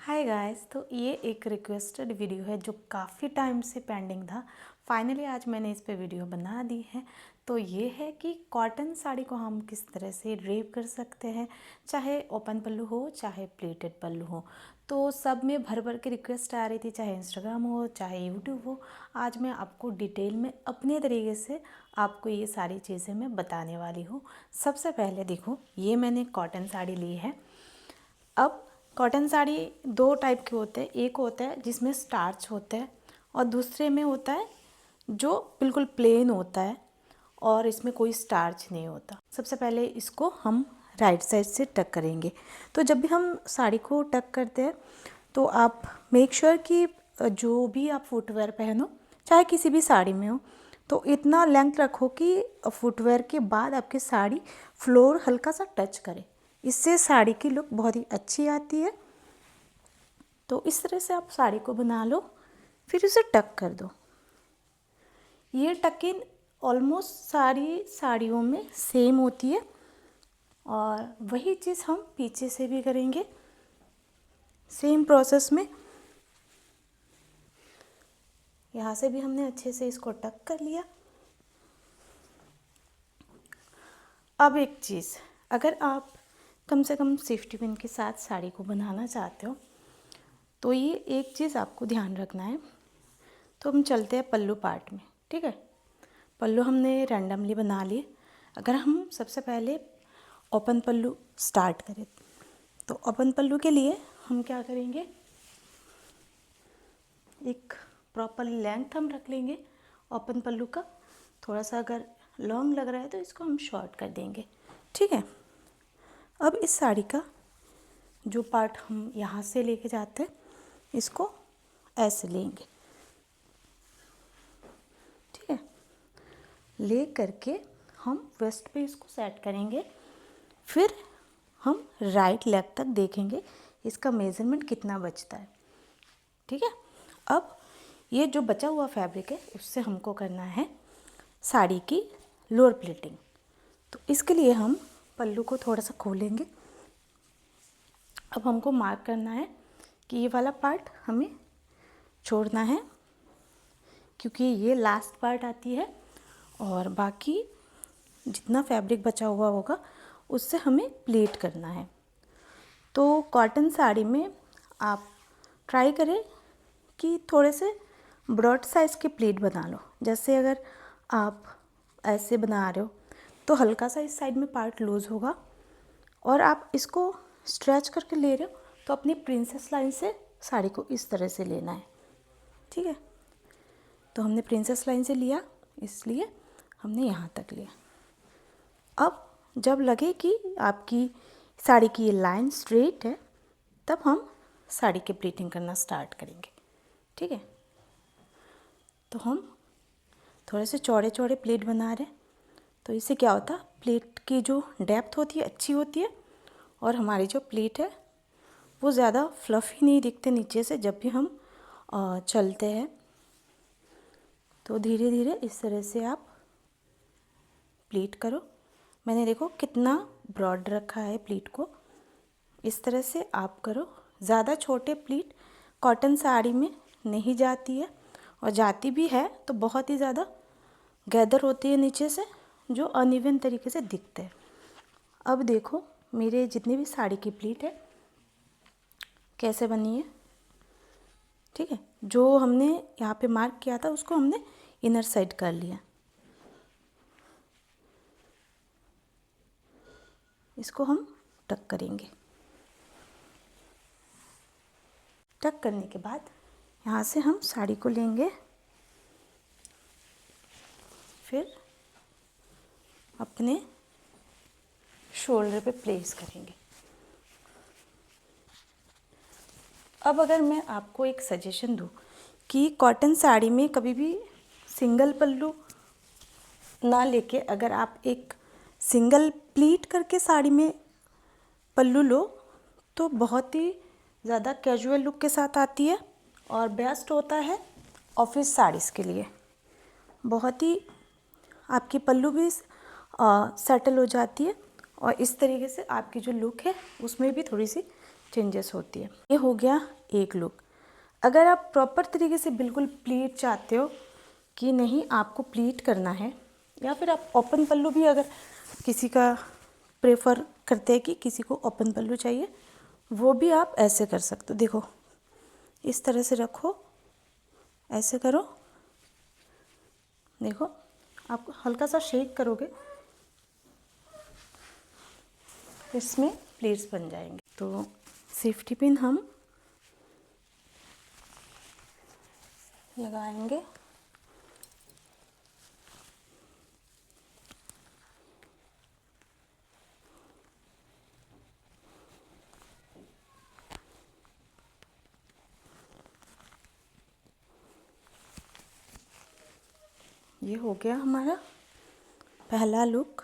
Hi guys, तो ये एक रिक्वेस्टेड वीडियो है जो काफ़ी टाइम से पेंडिंग था। फाइनली आज मैंने इस पे वीडियो बना दी है। तो ये है कि कॉटन साड़ी को हम किस तरह से ड्रेप कर सकते हैं, चाहे ओपन पल्लू हो चाहे प्लेटेड पल्लू हो। तो सब में भर भर के रिक्वेस्ट आ रही थी, चाहे इंस्टाग्राम हो चाहे यूट्यूब हो। आज मैं आपको डिटेल में अपने तरीके से आपको ये सारी चीज़ें मैं बताने वाली हूँ। सबसे पहले देखो, ये मैंने कॉटन साड़ी ली है। अब कॉटन साड़ी दो टाइप के होते हैं, एक होता है जिसमें स्टार्च होता है और दूसरे में होता है जो बिल्कुल प्लेन होता है और इसमें कोई स्टार्च नहीं होता। सबसे पहले इसको हम राइट साइड से टक करेंगे। तो जब भी हम साड़ी को टक करते हैं तो आप मेक श्योर कि जो भी आप फुटवेयर पहनो, चाहे किसी भी साड़ी में हो, तो इतना लेंथ रखो कि फुटवेयर के बाद आपकी साड़ी फ्लोर हल्का सा टच करे। इससे साड़ी की लुक बहुत ही अच्छी आती है। तो इस तरह से आप साड़ी को बना लो, फिर उसे टक कर दो। ये टकिंग ऑलमोस्ट सारी साड़ियों में सेम होती है और वही चीज़ हम पीछे से भी करेंगे सेम प्रोसेस में। यहाँ से भी हमने अच्छे से इसको टक कर लिया। अब एक चीज़, अगर आप कम से कम सेफ्टी पिन के साथ साड़ी को बनाना चाहते हो तो ये एक चीज़ आपको ध्यान रखना है। तो हम चलते हैं पल्लू पार्ट में, ठीक है। पल्लू हमने रैंडमली बना लिए। अगर हम सबसे पहले ओपन पल्लू स्टार्ट करें तो ओपन पल्लू के लिए हम क्या करेंगे, एक प्रॉपर लेंथ हम रख लेंगे ओपन पल्लू का। थोड़ा सा अगर लॉन्ग लग रहा है तो इसको हम शॉर्ट कर देंगे, ठीक है। अब इस साड़ी का जो पार्ट हम यहाँ से लेके जाते हैं इसको ऐसे लेंगे, ठीक है। ले करके हम वेस्ट पे इसको सेट करेंगे। फिर हम राइट लेग तक देखेंगे इसका मेज़रमेंट कितना बचता है, ठीक है। अब ये जो बचा हुआ फैब्रिक है उससे हमको करना है साड़ी की लोअर प्लेटिंग। तो इसके लिए हम पल्लू को थोड़ा सा खोलेंगे। अब हमको मार्क करना है कि ये वाला पार्ट हमें छोड़ना है क्योंकि ये लास्ट पार्ट आती है और बाकी जितना फैब्रिक बचा हुआ होगा उससे हमें प्लेट करना है। तो कॉटन साड़ी में आप ट्राई करें कि थोड़े से ब्रॉड साइज़ के प्लेट बना लो। जैसे अगर आप ऐसे बना रहे हो तो हल्का सा इस साइड में पार्ट लूज़ होगा और आप इसको स्ट्रेच करके ले रहे हो तो अपनी प्रिंसेस लाइन से साड़ी को इस तरह से लेना है, ठीक है। तो हमने प्रिंसेस लाइन से लिया, इसलिए हमने यहाँ तक लिया। अब जब लगे कि आपकी साड़ी की ये लाइन स्ट्रेट है तब हम साड़ी की प्लीटिंग करना स्टार्ट करेंगे, ठीक है। तो हम थोड़े से चौड़े चौड़े प्लेट बना रहे हैं। तो इससे क्या होता है, प्लेट की जो डेप्थ होती है अच्छी होती है और हमारी जो प्लेट है वो ज़्यादा फ्लफ़ी नहीं दिखते नीचे से। जब भी हम चलते हैं तो धीरे धीरे इस तरह से आप प्लीट करो। मैंने देखो कितना ब्रॉड रखा है प्लीट को, इस तरह से आप करो। ज़्यादा छोटे प्लीट कॉटन साड़ी में नहीं जाती है और जाती भी है तो बहुत ही ज़्यादा गैदर होती है नीचे से, जो अनइवन तरीके से दिखते हैं। अब देखो मेरे जितनी भी साड़ी की प्लीट है कैसे बनी है, ठीक है। जो हमने यहाँ पे मार्क किया था उसको हमने इनर साइड कर लिया। इसको हम टक करेंगे। टक करने के बाद यहाँ से हम साड़ी को लेंगे, फिर अपने शोल्डर पे प्लेस करेंगे। अब अगर मैं आपको एक सजेशन दूँ कि कॉटन साड़ी में कभी भी सिंगल पल्लू ना लेके अगर आप एक सिंगल प्लीट करके साड़ी में पल्लू लो तो बहुत ही ज़्यादा कैजुअल लुक के साथ आती है और बेस्ट होता है ऑफिस साड़ीज़ के लिए। बहुत ही आपकी पल्लू भी सेटल हो जाती है और इस तरीके से आपकी जो लुक है उसमें भी थोड़ी सी चेंजेस होती है। ये हो गया एक लुक। अगर आप प्रॉपर तरीके से बिल्कुल प्लीट चाहते हो कि नहीं आपको प्लीट करना है, या फिर आप ओपन पल्लू भी अगर किसी का प्रेफर करते हैं कि किसी को ओपन पल्लू चाहिए, वो भी आप ऐसे कर सकते हो। देखो इस तरह से रखो, ऐसे करो, देखो आप हल्का सा शेक करोगे, इसमें प्लीट्स बन जाएंगे। तो सेफ्टी पिन हम लगाएंगे। ये हो गया हमारा पहला लुक।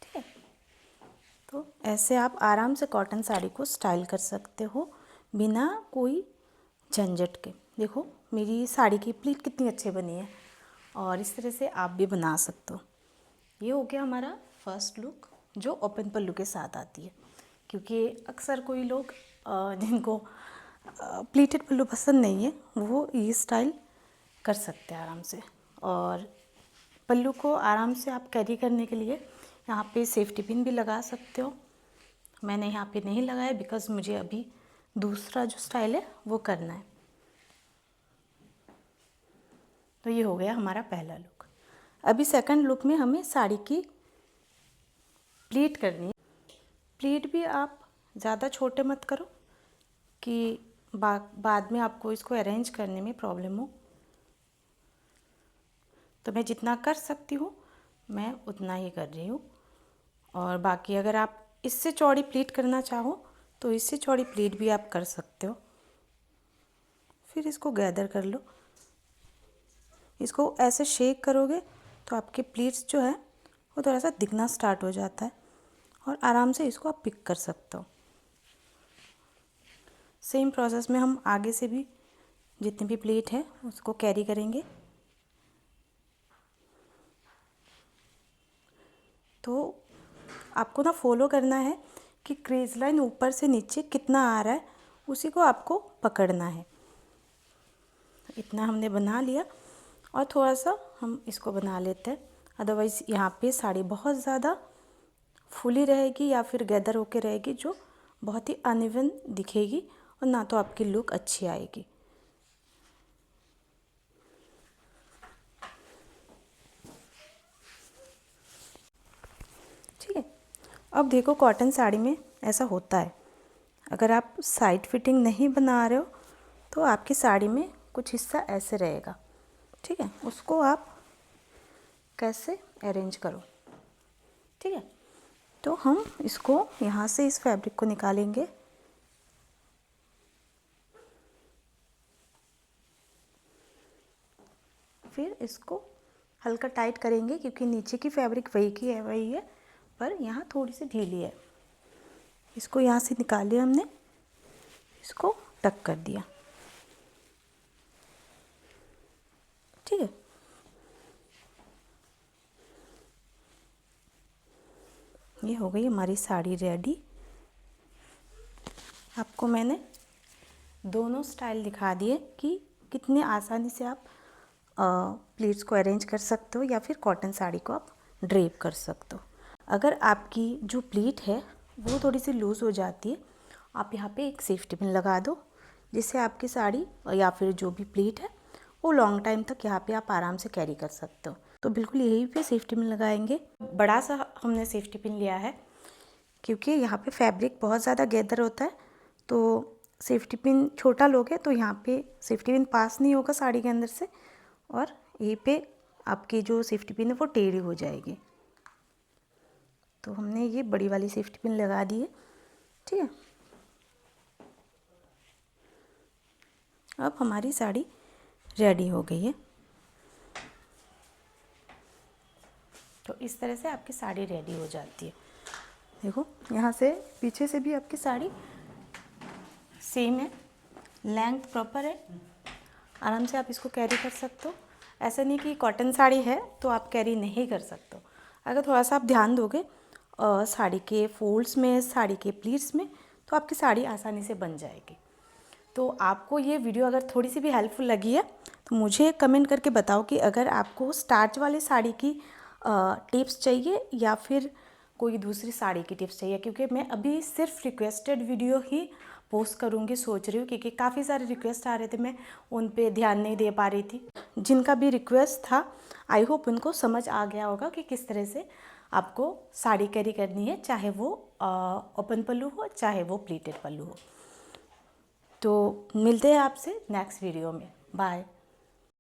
ठीक है, तो ऐसे आप आराम से कॉटन साड़ी को स्टाइल कर सकते हो बिना कोई झंझट के। देखो मेरी साड़ी की प्लीट कितनी अच्छी बनी है, और इस तरह से आप भी बना सकते हो। ये हो गया हमारा फर्स्ट लुक जो ओपन पल्लू के साथ आती है, क्योंकि अक्सर कोई लोग जिनको प्लीटेड पल्लू पसंद नहीं है वो ये स्टाइल कर सकते हैं आराम से। और पल्लू को आराम से आप कैरी करने के लिए यहाँ पे सेफ्टी पिन भी लगा सकते हो। मैंने यहाँ पे नहीं लगाया बिकॉज़ मुझे अभी दूसरा जो स्टाइल है वो करना है। तो ये हो गया हमारा पहला लुक। अभी सेकंड लुक में हमें साड़ी की प्लीट करनी है। प्लीट भी आप ज़्यादा छोटे मत करो कि बाद में आपको इसको अरेंज करने में प्रॉब्लम हो। तो मैं जितना कर सकती हूँ मैं उतना ही कर रही हूँ, और बाकी अगर आप इससे चौड़ी प्लीट करना चाहो तो इससे चौड़ी प्लीट भी आप कर सकते हो। फिर इसको गैदर कर लो, इसको ऐसे शेक करोगे तो आपके प्लीट्स जो है वो थोड़ा सा दिखना स्टार्ट हो जाता है, और आराम से इसको आप पिक कर सकते हो। सेम प्रोसेस में हम आगे से भी जितनी भी प्लीट है उसको कैरी करेंगे। तो आपको ना फॉलो करना है कि क्रेज लाइन ऊपर से नीचे कितना आ रहा है, उसी को आपको पकड़ना है। इतना हमने बना लिया, और थोड़ा सा हम इसको बना लेते हैं, अदरवाइज़ यहाँ पे साड़ी बहुत ज़्यादा फुली रहेगी या फिर गैदर होके रहेगी जो बहुत ही अनइवन दिखेगी, और ना तो आपकी लुक अच्छी आएगी। ठीक है, अब देखो कॉटन साड़ी में ऐसा होता है, अगर आप साइड फिटिंग नहीं बना रहे हो तो आपकी साड़ी में कुछ हिस्सा ऐसे रहेगा। ठीक है, उसको आप कैसे अरेंज करो। ठीक है, तो हम इसको यहाँ से इस फैब्रिक को निकालेंगे। फिर इसको हल्का टाइट करेंगे क्योंकि नीचे की फैब्रिक वही है पर यहाँ थोड़ी सी ढीली है। इसको यहाँ से निकाल लिया हमने, इसको टक कर दिया। ठीक है, ये हो गई हमारी साड़ी रेडी। आपको मैंने दोनों स्टाइल दिखा दिए कि कितने आसानी से आप प्लीट्स को अरेंज कर सकते हो या फिर कॉटन साड़ी को आप ड्रेप कर सकते हो। अगर आपकी जो प्लीट है वो थोड़ी सी लूज़ हो जाती है, आप यहाँ पे एक सेफ्टी पिन लगा दो, जिससे आपकी साड़ी या फिर जो भी प्लीट है वो लॉन्ग टाइम तक यहाँ पे आप आराम से कैरी कर सकते हो। तो बिल्कुल यहीं पे सेफ्टी पिन लगाएंगे। बड़ा सा हमने सेफ्टी पिन लिया है क्योंकि यहाँ पे फैब्रिक बहुत ज़्यादा गैदर होता है, तो सेफ्टी पिन छोटा लोगे तो यहाँ पे सेफ्टी पिन पास नहीं होगा साड़ी के अंदर से, और यहीं पे आपकी जो सेफ्टी पिन है वो टेढ़ी हो जाएगी। तो हमने ये बड़ी वाली सेफ्टी पिन लगा दी है। ठीक है, अब हमारी साड़ी रेडी हो गई है। तो इस तरह से आपकी साड़ी रेडी हो जाती है। देखो यहाँ से पीछे से भी आपकी साड़ी सेम है, लेंथ प्रॉपर है, आराम से आप इसको कैरी कर सकते हो। ऐसा नहीं कि कॉटन साड़ी है तो आप कैरी नहीं कर सकते हो। अगर थोड़ा सा आप ध्यान दोगे साड़ी के फोल्ड्स में, साड़ी के प्लीट्स में, तो आपकी साड़ी आसानी से बन जाएगी। तो आपको ये वीडियो अगर थोड़ी सी भी हेल्पफुल लगी है तो मुझे कमेंट करके बताओ कि अगर आपको स्टार्च वाली साड़ी की टिप्स चाहिए या फिर कोई दूसरी साड़ी की टिप्स चाहिए, क्योंकि मैं अभी सिर्फ रिक्वेस्टेड वीडियो ही पोस्ट करूँगी सोच रही हूँ, क्योंकि काफ़ी सारे रिक्वेस्ट आ रहे थे, मैं उन पे ध्यान नहीं दे पा रही थी। जिनका भी रिक्वेस्ट था आई होप उनको समझ आ गया होगा कि किस तरह से आपको साड़ी कैरी करनी है, चाहे वो ओपन पल्लू हो चाहे वो प्लीटेड पल्लू हो। तो मिलते हैं आपसे नेक्स्ट वीडियो में। बाय।